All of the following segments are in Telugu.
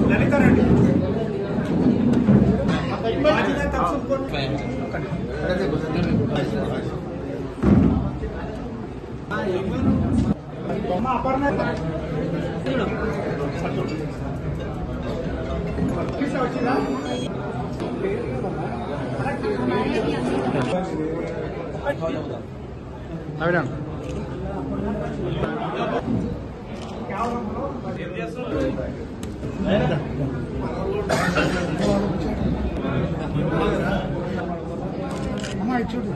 లలిత రెడ్డి అపర్ణ వచ్చిందా అవినా అమ్మా చూడు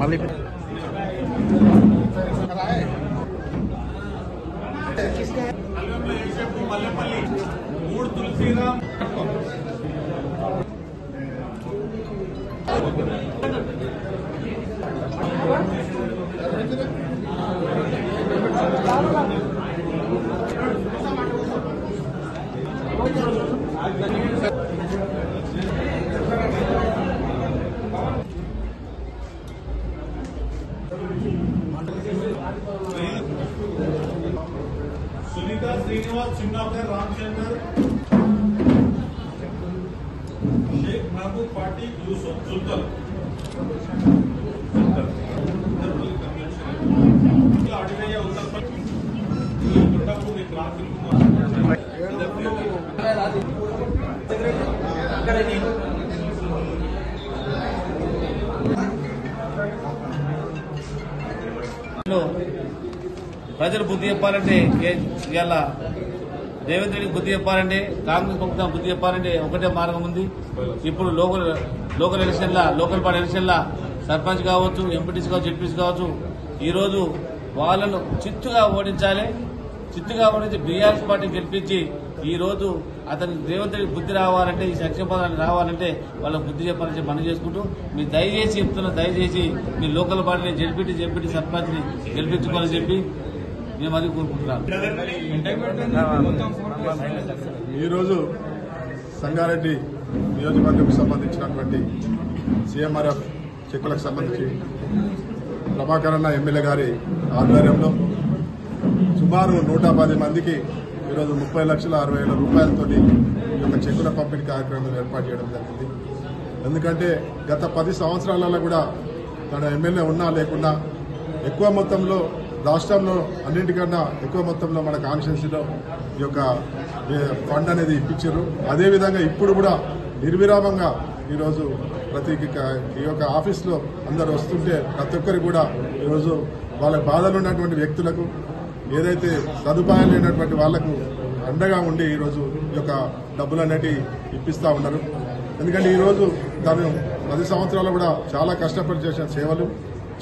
మళ్ళీ మల్లెపల్లి 3 తులసిరామ్ सुनीता श्रीनिवास चिन्नापर रामचंद्र शेख महबूब पार्टी यूसुफ जुल्तर अड़गया उत्तर प्रदेश ప్రజలు బుద్ధి చెప్పాలంటే ఇవాళ రేవంత్ రెడ్డికి బుద్ధి చెప్పాలంటే కాంగ్రెస్ ప్రభుత్వం బుద్ధి చెప్పాలంటే ఒకటే మార్గం ఉంది. ఇప్పుడు లోకల్ ఎలక్షన్ల లోకల్ పార్టీ ఎలక్షన్ల సర్పంచ్ కావచ్చు, ఎంపీటీసీ కావచ్చు, జెడ్పీసీ కావచ్చు, ఈ రోజు వాళ్ళను చిత్తుగా ఓడించాలి. చిత్తుగా ఓడించి బీఆర్ఎస్ పార్టీ గెలిపించి ఈ రోజు అతని రేవంత్ రెడ్డి బుద్ధి రావాలంటే, ఈ సంక్షేమ పథకాలు రావాలంటే వాళ్ళకు బుద్ధి చెప్పాలని మనం చేసుకుంటూ మీరు దయచేసి చెప్తున్నా, దయచేసి మీ లోకల్ పార్టీని జెడ్పీటీ సర్పంచ్ ని గెలిపించుకోవాలని చెప్పి మేము అది కోరుకుంటున్నాను. ఈరోజు సంగారెడ్డి నియోజకవర్గంకు సంబంధించినటువంటి సీఎంఆర్ఎఫ్ చెక్కులకు సంబంధించి ప్రభాకర్ అన్న ఎమ్మెల్యే గారి ఆధ్వర్యంలో సుమారు 110 మందికి ఈరోజు 30,60,000 రూపాయలతో ఈ యొక్క చెక్కుల పంపిణీ కార్యక్రమం ఏర్పాటు చేయడం జరిగింది. ఎందుకంటే గత 10 సంవత్సరాలలో కూడా తన ఎమ్మెల్యే ఉన్నా లేకున్నా ఎక్కువ మొత్తంలో రాష్ట్రంలో అన్నింటికన్నా ఎక్కువ మొత్తంలో మన కాన్స్టిట్యున్సీలో ఈ యొక్క ఫండ్ అనేది ఇప్పించారు. అదేవిధంగా ఇప్పుడు కూడా నిర్విరామంగా ఈరోజు ప్రతి ఈ యొక్క ఆఫీస్లో అందరు వస్తుంటే ప్రతి ఒక్కరికి కూడా ఈరోజు వాళ్ళ బాధలు ఉన్నటువంటి వ్యక్తులకు ఏదైతే సదుపాయాలు లేనటువంటి వాళ్లకు అండగా ఉండి ఈరోజు ఈ యొక్క డబ్బులు అనేవి ఇప్పిస్తూ ఉన్నారు. ఎందుకంటే ఈరోజు తను 10 సంవత్సరాలు కూడా చాలా కష్టపడి చేసిన సేవలు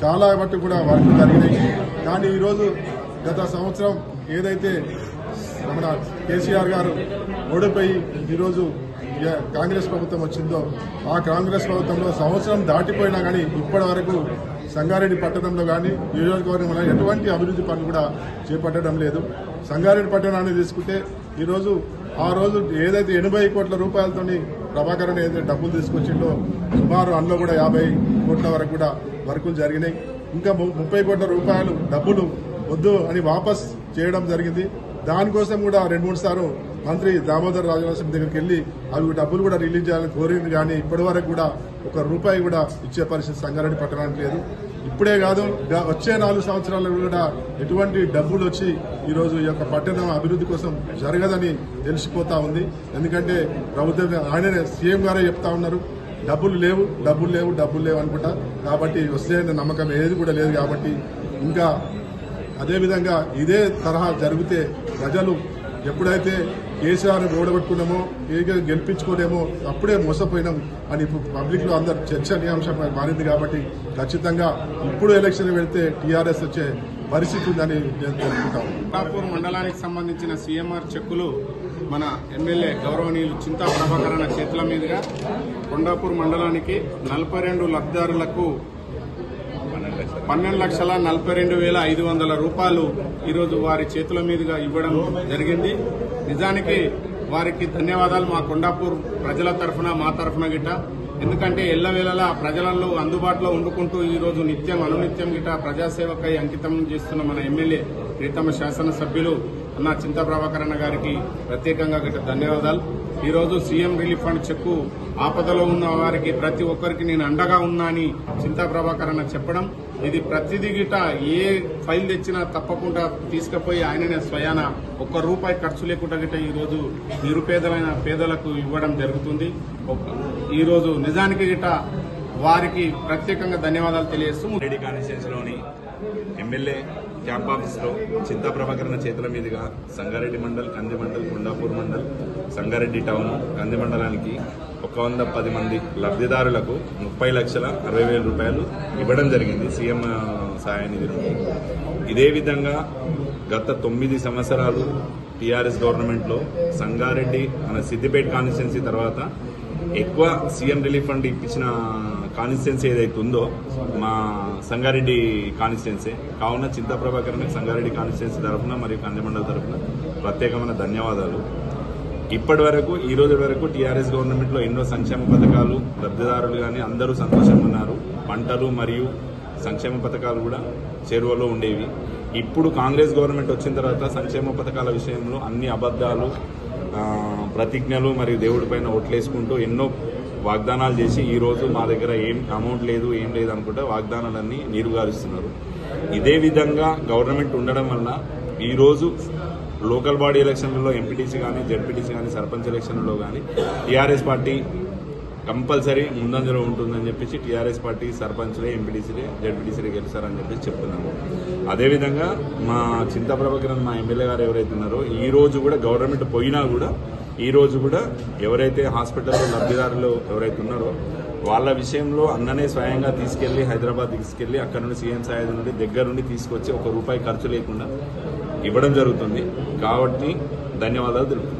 చాలా బట్టి కూడా వర్క్ జరిగినాయి. కానీ ఈరోజు గత సంవత్సరం ఏదైతే మన కేసీఆర్ గారు ఓడిపోయి ఈరోజు కాంగ్రెస్ ప్రభుత్వం వచ్చిందో ఆ కాంగ్రెస్ ప్రభుత్వంలో సంవత్సరం దాటిపోయినా కానీ ఇప్పటి వరకు సంగారెడ్డి పట్టణంలో కానీ నియోజకవర్గంలో ఎటువంటి అభివృద్ధి పనులు కూడా చేపట్టడం లేదు. సంగారెడ్డి పట్టణాన్ని తీసుకుంటే ఈరోజు ఆ రోజు ఏదైతే 80 కోట్ల రూపాయలతోని ప్రభాకర్ ఏదైతే డబ్బులు తీసుకొచ్చిండో సుమారు అందులో కూడా 50 కోట్ల వరకు కూడా వర్కులు జరిగినాయి. ఇంకా 30 కోట్ల రూపాయలు డబ్బులు వద్దు అని వాపస్ చేయడం జరిగింది. దానికోసం కూడా 2-3 సార్లు మంత్రి దామోదర్ రాజనరసింహ దగ్గరికి వెళ్లి అవి డబ్బులు కూడా రిలీజ్ చేయాలని కోరింది. కానీ ఇప్పటి వరకు కూడా ₹1 కూడా ఇచ్చే పరిస్థితి సంగారెడ్డి పట్టణానికి లేదు. ఇప్పుడే కాదు, వచ్చే 4 సంవత్సరాలు కూడా ఎటువంటి డబ్బులు వచ్చి ఈరోజు ఈ యొక్క పట్టణం అభివృద్ధి కోసం జరగదని తెలిసిపోతా ఉంది. ఎందుకంటే ప్రభుత్వం ఆయననే సీఎం గారే చెప్తా ఉన్నారు, డబ్బులు లేవు అనుకుంటా. కాబట్టి వస్తే నమ్మకం ఏది కూడా లేదు. కాబట్టి ఇంకా అదేవిధంగా ఇదే తరహా జరిగితే ప్రజలు ఎప్పుడైతే కేసీఆర్ ఓడగొట్టుకున్నామో గెలిపించుకోలేమో అప్పుడే మోసపోయినాం అని ఇప్పుడు పబ్లిక్ లో అందరు చర్చనీయాంశం మారింది. కాబట్టి ఖచ్చితంగా ఇప్పుడు ఎలక్షన్ వెళ్తే టీఆర్ఎస్ వచ్చే పరిస్థితి ఉందని నేను తెలుపుకుంటాను. కొండాపూర్ మండలానికి సంబంధించిన సీఎంఆర్ చెక్కులు మన ఎమ్మెల్యే గౌరవనీయులు చింతా ప్రభాకరణ చేతుల మీదుగా కొండాపూర్ మండలానికి 42 లబ్ధిదారులకు 12,42,500 రూపాయలు ఈరోజు వారి చేతుల మీదుగా ఇవ్వడం జరిగింది. నిజానికి వారికి ధన్యవాదాలు మా కొండాపూర్ ప్రజల తరఫున, మా తరఫున గిట్ట. ఎందుకంటే ఎల్లవేళలా ప్రజలలో అందుబాటులో ఉండుకుంటూ ఈరోజు నిత్యం అనునిత్యం గిట్ట ప్రజాసేవకై అంకితం చేస్తున్న మన ఎమ్మెల్యే ప్రీతమ శాసనసభ్యులు అన్న చింతా ప్రభాకరణ గారికి ప్రత్యేకంగా గిట్ట ధన్యవాదాలు. ఈరోజు సీఎం రిలీఫ్ ఫండ్ చెక్కు ఆపదలో ఉన్న వారికి ప్రతి ఒక్కరికి నేను అండగా ఉన్నా అని చింతా ప్రభాకరణ చెప్పడం, ఇది ప్రతిదీ గిట ఏ ఫైల్ తెచ్చినా తప్పకుండా తీసుకుపోయి ఆయననే స్వయాన ₹1 ఖర్చు లేకుండా గిట ఈరోజు నిరుపేదలైన పేదలకు ఇవ్వడం జరుగుతుంది. ఈరోజు నిజానికి గిట వారికి ప్రత్యేకంగా ధన్యవాదాలు తెలియజేస్తూ రెడ్డి కాన్స్టిట్యూన్సీలోని ఎమ్మెల్యే క్యాంప్ ఆఫీస్లో చింతా ప్రభాకరణ చేతుల మీదుగా సంగారెడ్డి మండల్, కంది మండల్, కొండాపూర్ మండల్, సంగారెడ్డి టౌన్, కంది మండలానికి 110 మంది లబ్ధిదారులకు 30,60,60,000 రూపాయలు ఇవ్వడం జరిగింది సీఎం సహాయ నిధి నుండి. ఇదే విధంగా గత 9 సంవత్సరాలు టీఆర్ఎస్ గవర్నమెంట్లో సంగారెడ్డి మన సిద్దిపేట కాన్స్టిట్యున్సీ తర్వాత ఎక్కువ సీఎం రిలీఫ్ ఫండ్ ఇప్పించిన కాన్స్టిట్యున్సీ ఏదైతే ఉందో మా సంగారెడ్డి కాన్స్టిట్యున్సీ. కావున చింతా ప్రభాకరణ సంగారెడ్డి కాన్స్టిట్యున్సీ తరఫున మరియు కందిమండల తరఫున ప్రత్యేకమైన ధన్యవాదాలు. ఇప్పటి వరకు ఈ రోజు వరకు టీఆర్ఎస్ గవర్నమెంట్లో ఎన్నో సంక్షేమ పథకాలు లబ్ధిదారులు కానీ అందరూ సంతోషంగా ఉన్నారు. పంటలు మరియు సంక్షేమ పథకాలు కూడా చేరువలో ఉండేవి. ఇప్పుడు కాంగ్రెస్ గవర్నమెంట్ వచ్చిన తర్వాత సంక్షేమ పథకాల విషయంలో అన్ని అబద్దాలు, ప్రతిజ్ఞలు మరియు దేవుడి పైన ఓట్లేసుకుంటూ ఎన్నో వాగ్దానాలు చేసి ఈ రోజు మా దగ్గర ఏం అమౌంట్ లేదు, ఏం లేదు అనుకుంటే వాగ్దానాలన్నీ నీరుగారుస్తున్నారు. ఇదే విధంగా గవర్నమెంట్ ఉండడం వల్ల ఈరోజు లోకల్ బాడీ ఎలక్షన్లలో ఎంపీటీసీ కానీ, జెడ్పీటీసీ కానీ, సర్పంచ్ ఎలక్షన్లలో కానీ టీఆర్ఎస్ పార్టీ కంపల్సరీ ముందంజలో ఉంటుందని చెప్పేసి టీఆర్ఎస్ పార్టీ సర్పంచ్లే, ఎంపీటీసీలే, జెడ్పీటీసీలే గెలుస్తారని చెప్పేసి చెప్తున్నాము. అదేవిధంగా మా చింతా ప్రభాకరణ మా ఎమ్మెల్యే గారు ఎవరైతే ఉన్నారో ఈ రోజు కూడా గవర్నమెంట్ పోయినా కూడా ఈ రోజు కూడా ఎవరైతే హాస్పిటల్లో లబ్ధిదారులు ఎవరైతే ఉన్నారో వాళ్ళ విషయంలో అన్ననే స్వయంగా తీసుకెళ్లి హైదరాబాద్ తీసుకెళ్లి అక్కడ నుండి సీఎం సాయి నుండి దగ్గర నుండి తీసుకొచ్చి ₹1 ఖర్చు లేకుండా ఇవ్వడం జరుగుతుంది. కాబట్టి ధన్యవాదాలు తెలుపుతున్నాను.